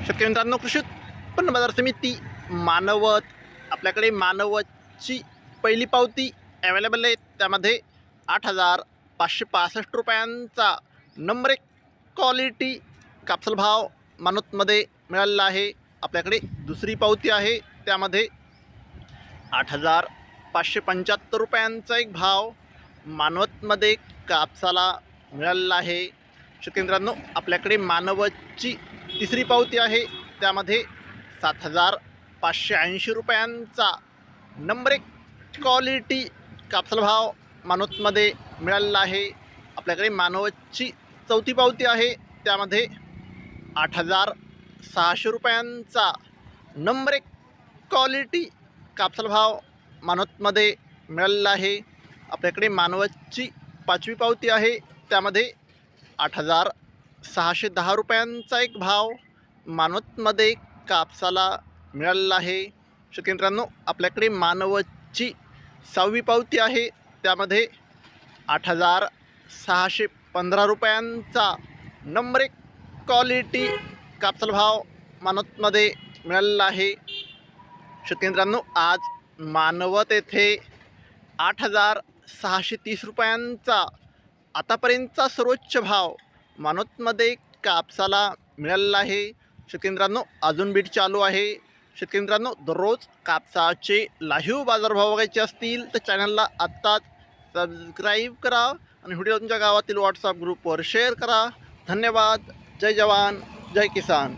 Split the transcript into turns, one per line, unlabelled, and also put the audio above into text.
शेतकरी मित्रांनो, कृषी उत्पन्न बाजार समिती मानवत आपल्याकडे मानवतची पहिली पावती अवेलेबल आहे। त्यामध्ये 8,565 रुपयांचा नंबर 1 क्वालिटी कापसाला भाव मानवतमध्ये मिळालेला आहे। आपल्याकडे दुसरी पावती आहे, त्यामध्ये 8,575 रुपयांचा एक भाव मानवतमध्ये कापसाला मिळालेला आहे। शेतकरी मित्रांनो, आपल्याकडे मानवतची तिसरी पावती आहे, त्यामध्ये 7,580 रुपयांचा नंबर 1 क्वालिटी कापसाला भाव मानवतमध्ये मिळालेला आहे। आपल्याकडे मानवतची चौथी पावती आहे, त्यामध्ये 8,600 रुपयांचा नंबर 1 क्वालिटी कापसाला भाव मानवतमध्ये मिळालेला आहे। आपल्याकडे मानवतची पाचवी पावती आहे, त्यामध्ये 8,610 रुपयांचा एक भाव मानवतमध्ये कापसाला मिळालेला आहे। शेतकरी मित्रांनो, आपल्याकडे मानवतची सहावी पावती आहे, त्यामध्ये 8,615 रुपयांचा नंबर 1 क्वालिटी कापसाला भाव मानवतमध्ये मिळालेला आहे। शेतकरी मित्रांनो, आज मानवत येथे 8,630 रुपयांचा आतापर्यंतचा सर्वोच्च भाव मानवतमध्ये कापसाला मिळालेला आहे। शेतकरी मित्रांनो, अजून बीट चालू आहे। शेतकरी मित्रांनो, दररोज कापसाचे लाईव्ह बाजारभाव बघायचे असतील तर चॅनलला आत्ताच सबस्क्राईब करा आणि व्हिडिओ तुमच्या गावातील व्हॉट्सअप ग्रुपवर शेअर करा। धन्यवाद। जय जवान, जय किसान।